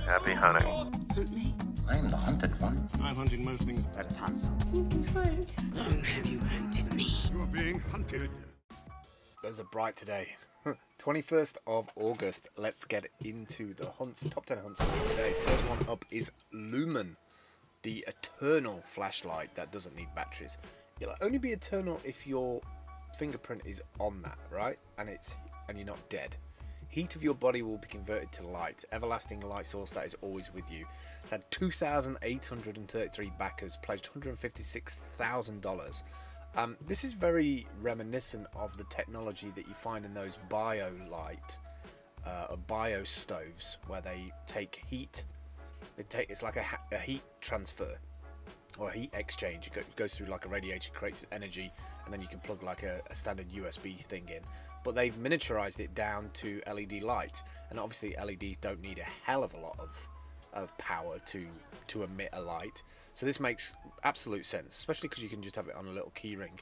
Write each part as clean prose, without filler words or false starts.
Happy hunting. Hunt me. I'm the hunted one. I'm hunting most things. Let us hunt something. Have you hunted me? You're being hunted. Those are bright today. 21st of August. Let's get into the hunts. Top 10 hunts for today. First one up is Lumen, the eternal flashlight that doesn't need batteries. It'll only be eternal if your fingerprint is on that, right? And you're not dead. Heat of your body will be converted to light. Everlasting light source that is always with you. It's had 2,833 backers, pledged $156,000. This is very reminiscent of the technology that you find in those bio stoves, where they take heat. It's like a heat transfer or a heat exchange. It goes through like a radiator, creates energy, and then you can plug like a standard USB thing in. But they've miniaturized it down to LED light, and obviously LEDs don't need a hell of a lot of power to emit a light. So this makes absolute sense, especially because you can just have it on a little key ring.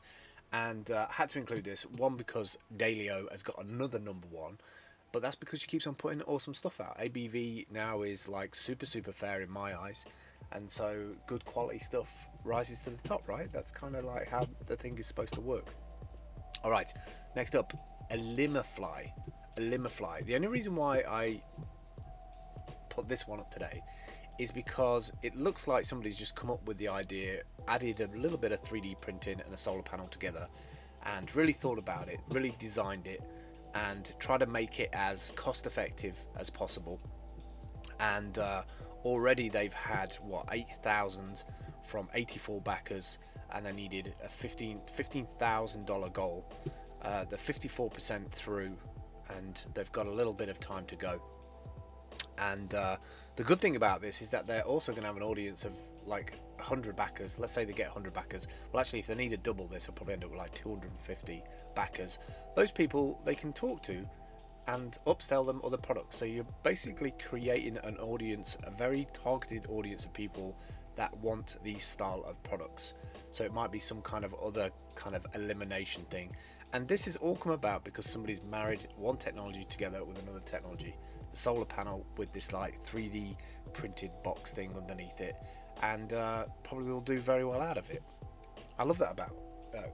And I had to include this one because Dalio has got another #1, but that's because she keeps on putting awesome stuff out. ABV now is like super fair in my eyes, and so good quality stuff rises to the top, right? That's kind of like how the thing is supposed to work. All right, next up, Elimifly. The only reason why I put this one up today is because it looks like somebody's just come up with the idea, added a little bit of 3D printing and a solar panel together, and really thought about it, really designed it, and try to make it as cost effective as possible. And already they've had what, 8,000 from 84 backers, and they needed a $15,000 goal. They're 54% through, and they've got a little bit of time to go. And the good thing about this is that they're also going to have an audience of like 100 backers. Let's say they get 100 backers. Well, actually, if they need to double this, they'll probably end up with like 250 backers. Those people they can talk to and upsell them other products. So you're basically creating an audience, a very targeted audience of people that want these style of products. So it might be some kind of other kind of elimination thing. And this has all come about because somebody's married one technology together with another technology. The solar panel with this like 3D printed box thing underneath it, and probably will do very well out of it. I love that about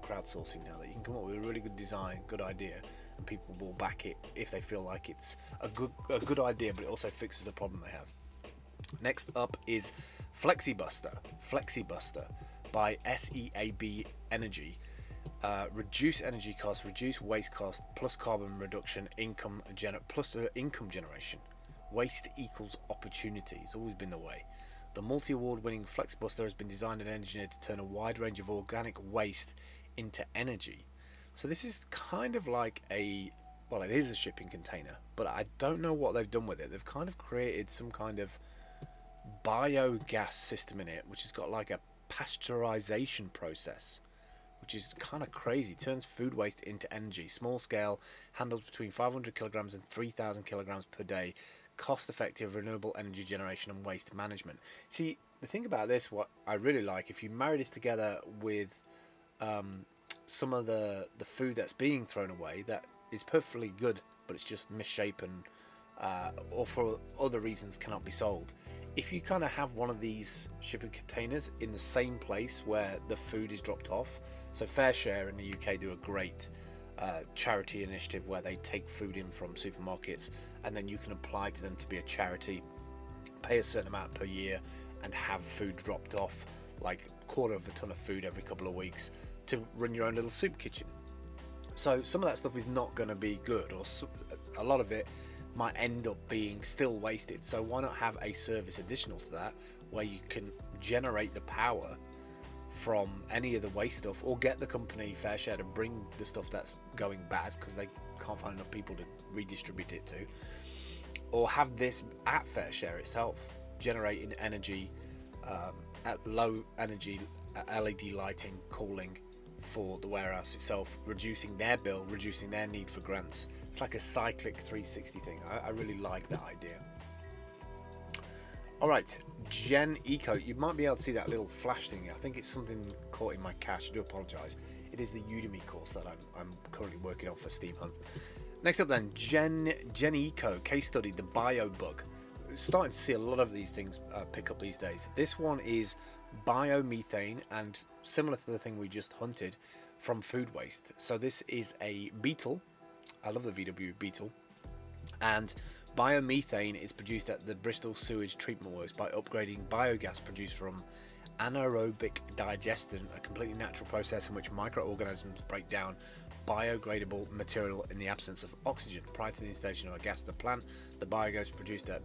crowdsourcing now, that you can come up with a really good design, good idea, and people will back it if they feel like it's a good idea, but it also fixes a problem they have. Next up is FlexiBuster by SEAB Energy. Reduce energy costs, reduce waste cost, plus carbon reduction, income generation. Waste equals opportunity. It's always been the way. The multi-award winning FlexiBuster has been designed and engineered to turn a wide range of organic waste into energy. So this is kind of like well, it is a shipping container, but I don't know what they've done with it. They've kind of created some kind of biogas system in it, which has got like a pasteurization process, which is kind of crazy. Turns food waste into energy. Small scale, handles between 500 kilograms and 3,000 kilograms per day. Cost effective renewable energy generation and waste management. See, the thing about this, what I really like, if you marry this together with some of the food that's being thrown away that is perfectly good, but it's just misshapen or for other reasons cannot be sold. If you kind of have one of these shipping containers in the same place where the food is dropped off, so Fair Share in the UK do a great charity initiative where they take food in from supermarkets, and then you can apply to them to be a charity, pay a certain amount per year, and have food dropped off, like a quarter of a ton of food every couple of weeks, to run your own little soup kitchen. So some of that stuff is not going to be good, or a lot of it might end up being still wasted. So why not have a service additional to that where you can generate the power from any of the waste stuff, or get the company Fair Share to bring the stuff that's going bad because they can't find enough people to redistribute it to, or have this at Fair Share itself generating energy at low energy LED lighting, cooling for the warehouse itself, reducing their bill, reducing their need for grants. It's like a cyclic 360 thing. I really like that idea. Alright, Gen Eco. You might be able to see that little flash thing. I think it's something caught in my cache. I do apologise. It is the Udemy course that I'm currently working on for Steam Hunt. Next up then, Gen Eco case study, the bio bug. starting to see a lot of these things pick up these days. This one is biomethane, and similar to the thing we just hunted, from food waste. So this is a beetle. I love the VW beetle. And biomethane is produced at the Bristol Sewage Treatment Works by upgrading biogas produced from anaerobic digestion, a completely natural process in which microorganisms break down biodegradable material in the absence of oxygen. Prior to the installation of a gas at the plant, the biogas produced at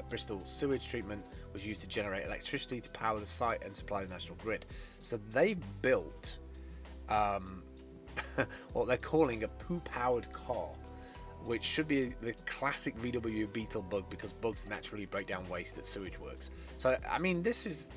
Bristol Sewage Treatment was used to generate electricity to power the site and supply the national grid. So they built what they're calling a poo-powered car, which should be the classic VW Beetle bug, because bugs naturally break down waste at sewage works. So I mean, this is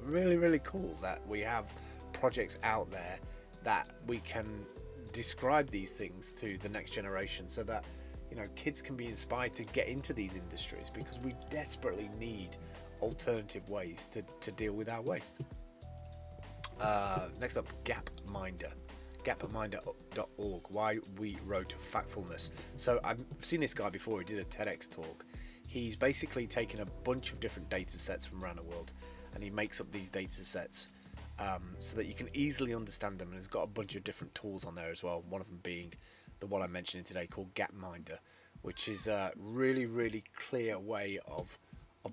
really cool that we have projects out there that we can describe these things to the next generation, so that, you know, kids can be inspired to get into these industries, because we desperately need alternative ways to deal with our waste. Next up, Gapminder. Gapminder.org. Why we wrote Factfulness. So I've seen this guy before. He did a TEDx talk. He's basically taken a bunch of different data sets from around the world, and he makes up these data sets so that you can easily understand them. And he's got a bunch of different tools on there as well, one of them being the one I'm mentioning today called Gapminder, which is a really clear way of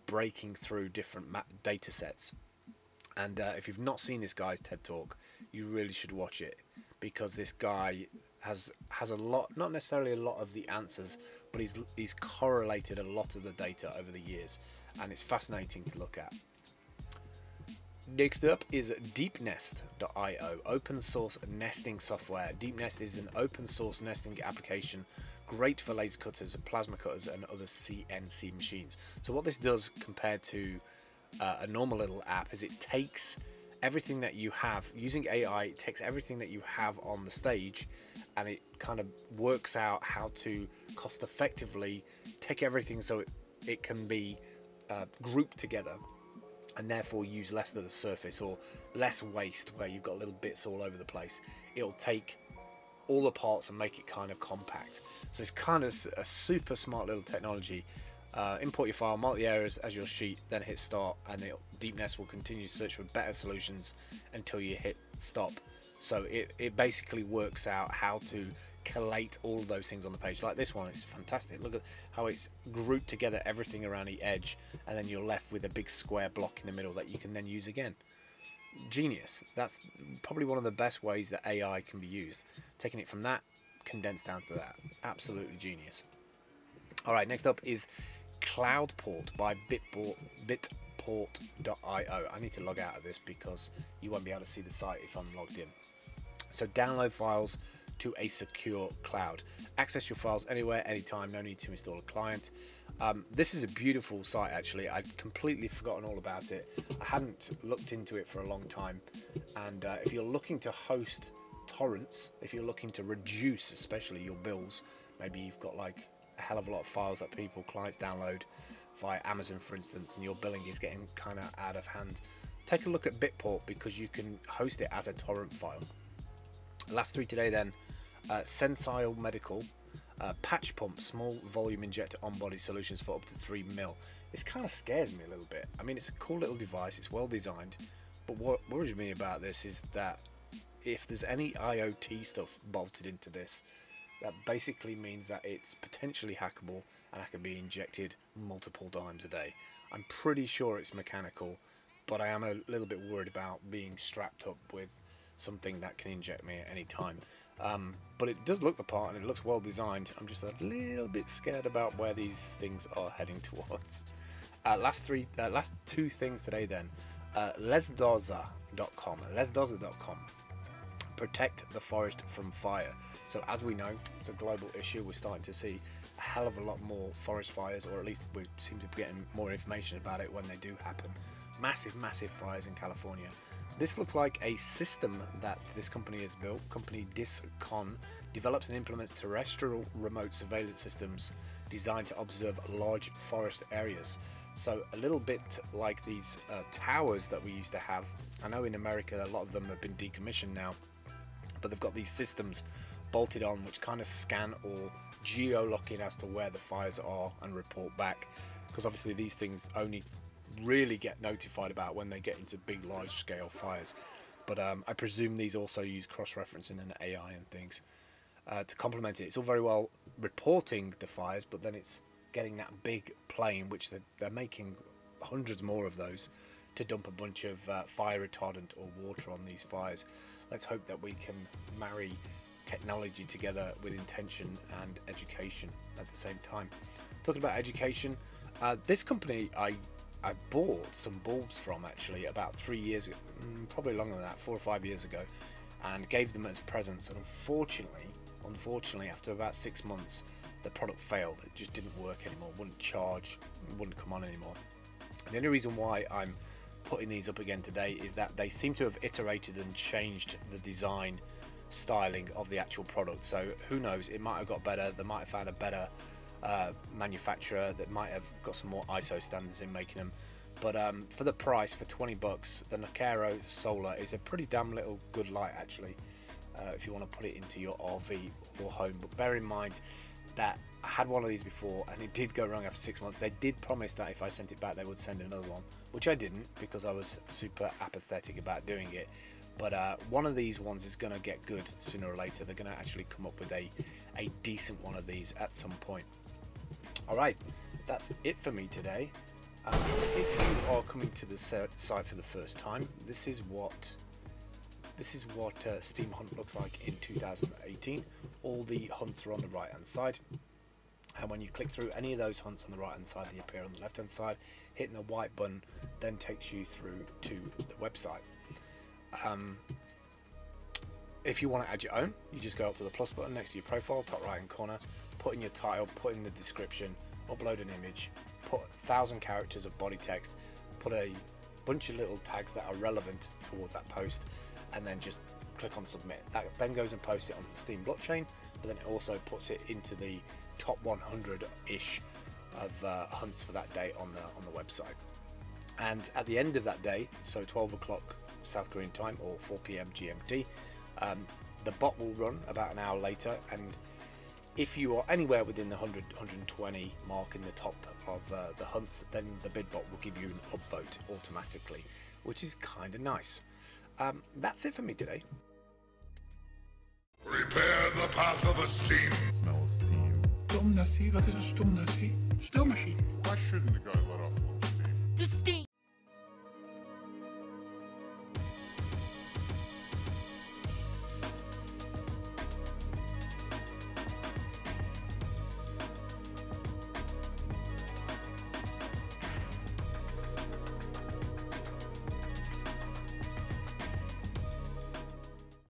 breaking through different data sets. And if you've not seen this guy's TED talk, you really should watch it, because this guy has a lot, not necessarily a lot of the answers, but he's correlated a lot of the data over the years, and it's fascinating to look at. Next up is deepnest.io, open source nesting software. DeepNest is an open source nesting application, great for laser cutters, plasma cutters, and other CNC machines. So what this does compared to a normal little app is it takes everything that you have, using AI, it takes everything that you have on the stage, and it kind of works out how to cost effectively take everything so it can be grouped together, and therefore use less of the surface, or less waste where you've got little bits all over the place. It'll take all the parts and make it kind of compact. So it's kind of a super smart little technology. Import your file, mark the areas as your sheet, then hit start, and DeepNest will continue to search for better solutions until you hit stop. So it basically works out how to collate all of those things on the page. Like this one, it's fantastic. Look at how it's grouped together everything around the edge, and then you're left with a big square block in the middle that you can then use again. Genius. That's probably one of the best ways that AI can be used. Taking it from that, condensed down to that. Absolutely genius. Alright, next up is Cloudport by bitport.io. I need to log out of this because you won't be able to see the site if I'm logged in. So download files to a secure cloud. Access your files anywhere, anytime, no need to install a client. This is a beautiful site actually. I'd completely forgotten all about it. I hadn't looked into it for a long time, and if you're looking to host torrents, if you're looking to reduce especially your bills, maybe you've got like a hell of a lot of files that clients download via Amazon for instance, and your billing is getting kind of out of hand, take a look at Bitport, because you can host it as a torrent file. Last three today then, Sensile Medical, patch pump, small volume injector on body solutions for up to 3 mil. This kind of scares me a little bit. I mean, it's a cool little device, it's well designed, but what worries me about this is that if there's any IoT stuff bolted into this, that basically means that it's potentially hackable and it can be injected multiple times a day. I'm pretty sure it's mechanical, but I am a little bit worried about being strapped up with something that can inject me at any time. But it does look the part and it looks well designed. I'm just a little bit scared about where these things are heading towards. Last two things today then. Lesdoza.com. Lesdoza.com. Protect the forest from fire. So as we know, it's a global issue. We're starting to see a hell of a lot more forest fires, or at least we seem to be getting more information about it when they do happen. Massive fires in California. This looks like a system that this company has built. Company Discon develops and implements terrestrial remote surveillance systems designed to observe large forest areas. So a little bit like these towers that we used to have. I know in America a lot of them have been decommissioned now, but they've got these systems bolted on which kind of scan or geo-lock in as to where the fires are and report back. because obviously these things only really get notified about when they get into big, large-scale fires. But I presume these also use cross-referencing and AI and things to complement it. It's all very well reporting the fires, but then it's getting that big plane, which they're making hundreds more of those, to dump a bunch of fire retardant or water on these fires. Let's hope that we can marry technology together with intention and education at the same time. Talking about education, this company I bought some bulbs from actually about 3 years ago, probably longer than that, 4 or 5 years ago, and gave them as presents. And unfortunately, after about 6 months, the product failed. It just didn't work anymore, wouldn't charge, wouldn't come on anymore. The only reason why I'm putting these up again today is that they seem to have iterated and changed the design styling of the actual product. So who knows, it might have got better, they might have found a better manufacturer that might have got some more ISO standards in making them. But for the price, for 20 bucks, the Nacero Solar is a pretty damn little good light actually, if you want to put it into your RV or home. But bear in mind that I had one of these before and it did go wrong after 6 months. They did promise that if I sent it back they would send another one, which I didn't because I was super apathetic about doing it. But one of these ones is going to get good sooner or later. They're going to actually come up with a decent one of these at some point. Alright, that's it for me today. If you are coming to the site for the first time, this is what Steam Hunt looks like in 2018. All the hunts are on the right hand side, and when you click through any of those hunts on the right hand side, they appear on the left hand side. Hitting the white button then takes you through to the website. If you want to add your own, you just go up to the plus button next to your profile, top right hand corner, put in your title, put in the description, upload an image, put 1,000 characters of body text, put a bunch of little tags that are relevant towards that post, and then just click on submit. That then goes and posts it onto the Steam blockchain, but then it also puts it into the top 100-ish of hunts for that day on the website. And at the end of that day, so 12 o'clock South Korean time or 4 PM GMT, the bot will run about an hour later, and if you are anywhere within the 100-120 mark in the top of the hunts, then the bid bot will give you an upvote automatically, which is kind of nice. That's it for me today. Prepare the path of a steam. Smell of steam. Stomnassie, wat is een stomnassie? Stoommachine. Why shouldn't the guy let off a little steam? The steam